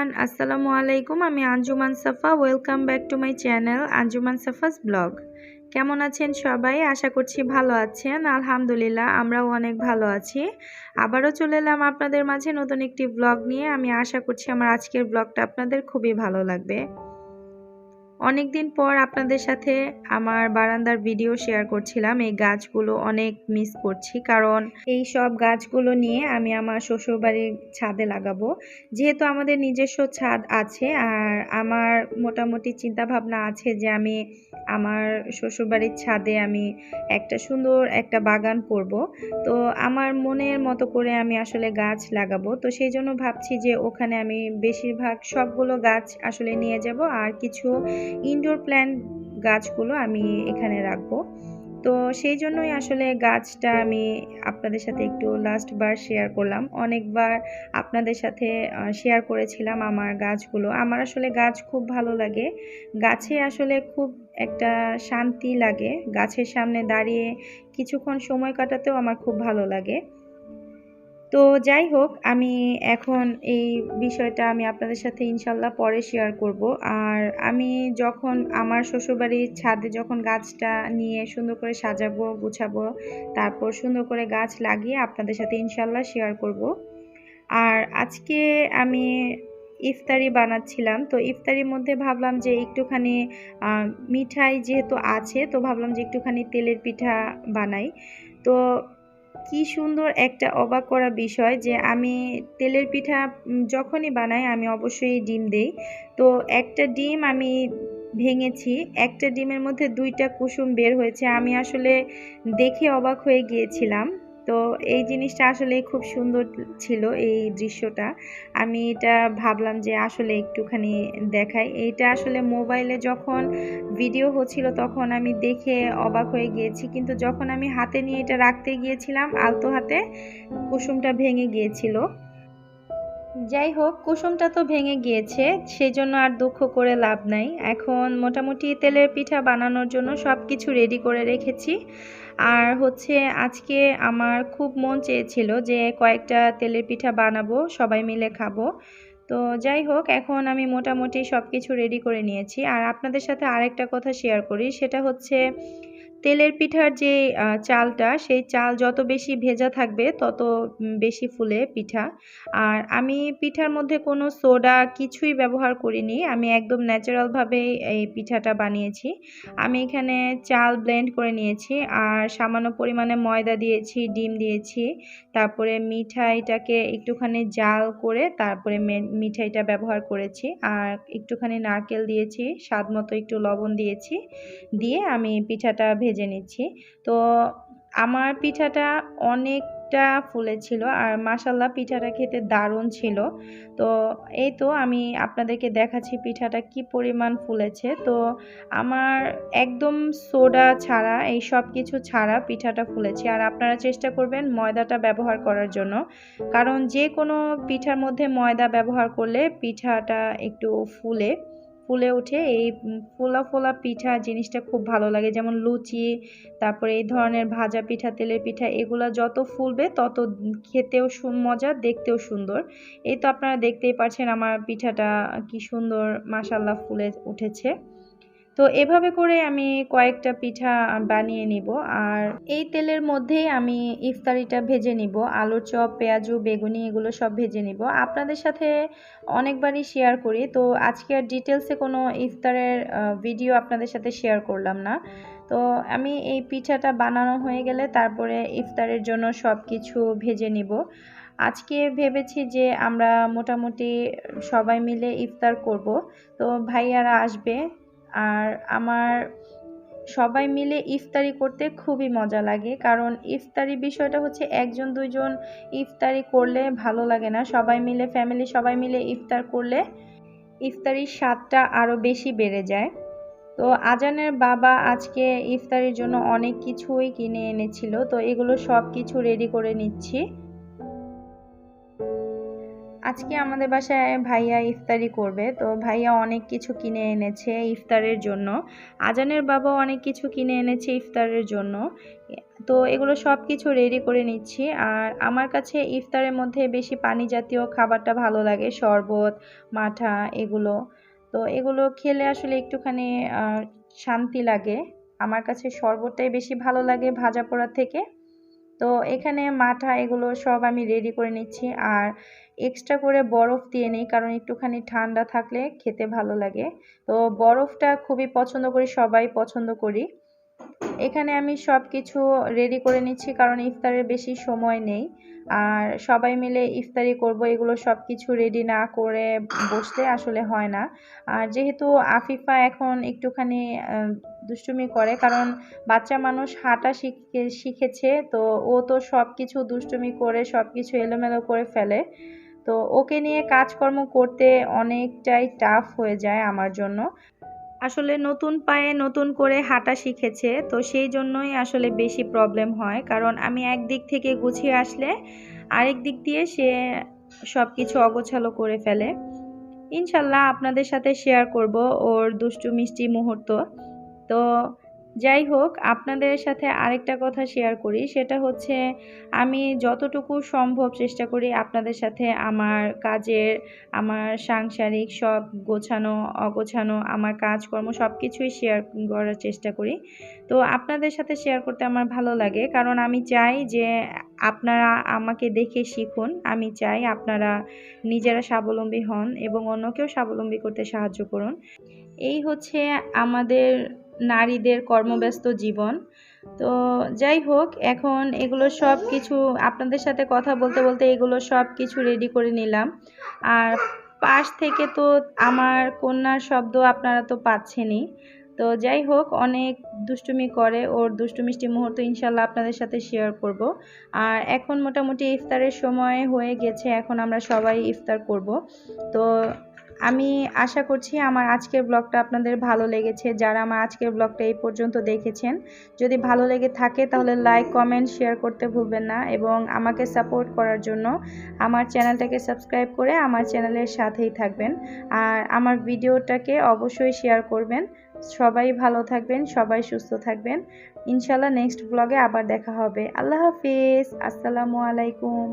Everyone, আসসালামু আলাইকুম। আমি Anjuman Safa. Welcome back to my channel Anjuman Safa's blog. কেমন আছেন সবাই? আশা করছি ভালো আছেন। আলহামদুলিল্লাহ, আমরাও অনেক ভালো আছি। আবারও চলে এলাম আপনাদের মাঝে নতুন একটি ব্লগ নিয়ে। আমি আশা করছি আমার আজকের ব্লগটা আপনাদের খুবই ভালো লাগবে। অনেকদিন পর আপনাদের সাথে আমার বারান্দার ভিডিও শেয়ার করছিলাম। এই গাছগুলো অনেক মিস করছি, কারণ এই সব গাছগুলো নিয়ে আমি আমার শ্বশুরবাড়ির ছাদে লাগাবো। যেহেতু আমাদের নিজস্ব ছাদ আছে, আর আমার মোটামুটি চিন্তা ভাবনা আছে যে আমি আমার শ্বশুরবাড়ির ছাদে আমি একটা সুন্দর একটা বাগান করব। তো আমার মনের মতো করে আমি আসলে গাছ লাগাবো। তো সেই জন্য ভাবছি যে ওখানে আমি বেশিরভাগ সবগুলো গাছ আসলে নিয়ে যাব, আর কিছু ইনডোর প্ল্যান্ট গাছগুলো আমি এখানে রাখবো। তো সেই জন্যই আসলে গাছটা আমি আপনাদের সাথে একটু লাস্ট বার শেয়ার করলাম। অনেকবার আপনাদের সাথে শেয়ার করেছিলাম আমার গাছগুলো। আমার আসলে গাছ খুব ভালো লাগে। গাছে আসলে খুব একটা শান্তি লাগে। গাছের সামনে দাঁড়িয়ে কিছুক্ষণ সময় কাটাতেও আমার খুব ভালো লাগে। তো যাই হোক, আমি এখন এই বিষয়টা আমি আপনাদের সাথে ইনশাল্লাহ পরে শেয়ার করব। আর আমি যখন আমার শ্বশুরবাড়ির ছাদে যখন গাছটা নিয়ে সুন্দর করে সাজাবো, গুছাবো, তারপর সুন্দর করে গাছ লাগিয়ে আপনাদের সাথে ইনশাল্লাহ শেয়ার করব। আর আজকে আমি ইফতারি বানাচ্ছিলাম। তো ইফতারির মধ্যে ভাবলাম যে একটুখানি মিঠাই যেহেতু আছে, তো ভাবলাম যে একটুখানি তেলের পিঠা বানাই। তো কি সুন্দর একটা অবাক করা বিষয় যে আমি তেলের পিঠা যখনই বানাই আমি অবশ্যই ডিম দেই। তো একটা ডিম আমি ভেঙেছি, একটা ডিমের মধ্যে 2টা কুসুম বের হয়েছে। আমি আসলে দেখে অবাক হয়ে গিয়েছিলাম। তো এই জিনিসটা আসলে খুব সুন্দর ছিল, এই দৃশ্যটা। আমি এটা ভাবলাম যে আসলে একটুখানি দেখাই। এইটা আসলে মোবাইলে যখন ভিডিও হচ্ছিল তখন আমি দেখে অবাক হয়ে গিয়েছি, কিন্তু যখন আমি হাতে নিয়ে এটা রাখতে গিয়েছিলাম আলতো হাতে, কুসুমটা ভেঙে গিয়েছিল। যাই হোক, কুসুমটা তো ভেঙে গিয়েছে, সেই জন্য আর দুঃখ করে লাভ নাই। এখন মোটামুটি তেলের পিঠা বানানোর জন্য সব কিছু রেডি করে রেখেছি। আর হচ্ছে আজকে আমার খুব মন চেয়েছিল যে কয়েকটা তেলের পিঠা বানাবো, সবাই মিলে খাবো। তো যাই হোক, এখন আমি মোটামুটি সব কিছু রেডি করে নিয়েছি। আর আপনাদের সাথে আরেকটা কথা শেয়ার করি, সেটা হচ্ছে তেলের পিঠার যে চালটা, সেই চাল যত বেশি ভেজা থাকবে তত বেশি ফুলে পিঠা। আর আমি পিঠার মধ্যে কোনো সোডা কিছুই ব্যবহার করিনি, আমি একদম ন্যাচারালভাবে এই পিঠাটা বানিয়েছি। আমি এখানে চাল ব্লেন্ড করে নিয়েছি, আর সামান্য পরিমাণে ময়দা দিয়েছি, ডিম দিয়েছি, তারপরে মিঠাইটাকে একটুখানি জাল করে তারপরে মিঠাইটা ব্যবহার করেছি, আর একটুখানি নারকেল দিয়েছি, স্বাদ মতো একটু লবণ দিয়েছি, দিয়ে আমি পিঠাটা ভেজে নিচ্ছি। তো আমার পিঠাটা অনেকটা ফুলেছিল, আর মাশাল্লাহ পিঠাটা খেতে দারুণ ছিল। তো এই তো আমি আপনাদেরকে দেখাচ্ছি পিঠাটা কি পরিমাণ ফুলেছে। তো আমার একদম সোডা ছাড়া, এই সব কিছু ছাড়া পিঠাটা ফুলেছে। আর আপনারা চেষ্টা করবেন ময়দাটা ব্যবহার করার জন্য, কারণ যে কোনো পিঠার মধ্যে ময়দা ব্যবহার করলে পিঠাটা একটু ফুলে ওঠে। এই ফোলা ফোলা পিঠা জিনিসটা খুব ভালো লাগে, যেমন লুচি, তারপরে এই ধরনের ভাজা পিঠা, তেলের পিঠা, এগুলা যত ফুলবে তত খেতেও মজা, দেখতেও সুন্দর। এই তো আপনারা দেখতেই পাচ্ছেন আমার পিঠাটা কি সুন্দর মাশাল্লাহ ফুলে উঠেছে। তো এভাবে করে আমি কয়েকটা পিঠা বানিয়ে নিব। আর এই তেলের মধ্যেই আমি ইফতারিটা ভেজে নিব, আলুর চপ, পেঁয়াজু, বেগুনি, এগুলো সব ভেজে নিব। আপনাদের সাথে অনেকবারই শেয়ার করি, তো আজকে আর ডিটেলসে কোনো ইফতারের ভিডিও আপনাদের সাথে শেয়ার করলাম না। তো আমি এই পিঠাটা বানানো হয়ে গেলে তারপরে ইফতারের জন্য সব কিছু ভেজে নিব। আজকে ভেবেছি যে আমরা মোটামুটি সবাই মিলে ইফতার করব। তো ভাইয়ারা আসবে, আর আমার সবাই মিলে ইফতারি করতে খুবই মজা লাগে, কারণ ইফতারি বিষয়টা হচ্ছে একজন দুইজন ইফতারি করলে ভালো লাগে না, সবাই মিলে ফ্যামিলি সবাই মিলে ইফতার করলে ইফতারির স্বাদটা আরও বেশি বেড়ে যায়। তো আজানের বাবা আজকে ইফতারির জন্য অনেক কিছুই কিনে এনেছিল, তো এগুলো সব কিছু রেডি করে নিচ্ছি। আজকে আমাদের বাসায় ভাইয়া ইফতারি করবে, তো ভাইয়া অনেক কিছু কিনে এনেছে ইফতারের জন্য। আজানের বাবাও অনেক কিছু কিনে এনেছে ইফতারের জন্য। তো এগুলো সব কিছু রেডি করে নিচ্ছি। আর আমার কাছে ইফতারের মধ্যে বেশি পানি জাতীয় খাবারটা ভালো লাগে, শরবত, মাঠা এগুলো। তো এগুলো খেলে আসলে একটুখানি শান্তি লাগে। আমার কাছে শরবতটাই বেশি ভালো লাগে ভাজা পোড়ার থেকে। তো এখানে মাঠা এগুলো সব আমি রেডি করে নিচ্ছি। আর এক্সট্রা করে বরফ দিয়ে নিই, কারণ একটুখানি ঠান্ডা থাকলে খেতে ভালো লাগে। তো বরফটা খুবই পছন্দ করি, সবাই পছন্দ করি। এখানে আমি সব কিছু রেডি করে নিচ্ছি, কারণ ইফতারের বেশি সময় নেই। আর সবাই মিলে ইফতারি করব, এগুলো সব কিছু রেডি না করে বসলে আসলে হয় না। আর যেহেতু আফিফা এখন একটুখানি দুষ্টুমি করে, কারণ বাচ্চা মানুষ হাঁটা শিখেছে, তো ও তো সব কিছু দুষ্টুমি করে সব কিছু এলোমেলো করে ফেলে। তো ওকে নিয়ে কাজকর্ম করতে অনেকটাই টাফ হয়ে যায় আমার জন্য। আসলে নতুন পায়ে নতুন করে হাঁটা শিখেছে, তো সেই জন্যই আসলে বেশি প্রবলেম হয়, কারণ আমি একদিক থেকে গুছিয়ে আসলে আরেক দিক দিয়ে সে সব কিছু অগোছালো করে ফেলে। ইনশাল্লাহ আপনাদের সাথে শেয়ার করব ওর দুষ্টু মিষ্টি মুহূর্ত। তো যাই হোক, আপনাদের সাথে আরেকটা কথা শেয়ার করি, সেটা হচ্ছে আমি যতটুকু সম্ভব চেষ্টা করি আপনাদের সাথে আমার কাজের, আমার সাংসারিক সব গোছানো অগোছানো আমার কাজকর্ম সব কিছুই শেয়ার করার চেষ্টা করি। তো আপনাদের সাথে শেয়ার করতে আমার ভালো লাগে, কারণ আমি চাই যে আপনারা আমাকে দেখে শিখুন। আমি চাই আপনারা নিজেরা স্বাবলম্বী হন এবং অন্যকেও স্বাবলম্বী করতে সাহায্য করুন। এই হচ্ছে আমাদের নারীদের কর্মব্যস্ত জীবন। তো যাই হোক, এখন এগুলো সব কিছু আপনাদের সাথে কথা বলতে বলতে এগুলো সব কিছু রেডি করে নিলাম। আর পাশ থেকে তো আমার কন্যার শব্দ আপনারা তো পাচ্ছেনই। তো যাই হোক, অনেক দুষ্টুমি করে, ওর দুষ্টু মিষ্টি মুহূর্ত ইনশাল্লাহ আপনাদের সাথে শেয়ার করব। আর এখন মোটামুটি ইফতারের সময় হয়ে গেছে, এখন আমরা সবাই ইফতার করব। তো আমি আশা করছি আমার আজকের ব্লগটা আপনাদের ভালো লেগেছে। যারা আমার আজকের ব্লগটা এই পর্যন্ত দেখেছেন, যদি ভালো লেগে থাকে তাহলে লাইক, কমেন্ট, শেয়ার করতে ভুলবেন না। এবং আমাকে সাপোর্ট করার জন্য আমার চ্যানেলটাকে সাবস্ক্রাইব করে আমার চ্যানেলের সাথেই থাকবেন। আর আমার ভিডিওটাকে অবশ্যই শেয়ার করবেন। সবাই ভালো থাকবেন, সবাই সুস্থ থাকবেন। ইনশাল্লাহ নেক্সট ব্লগে আবার দেখা হবে। আল্লাহ হাফিজ, আসসালামু আলাইকুম।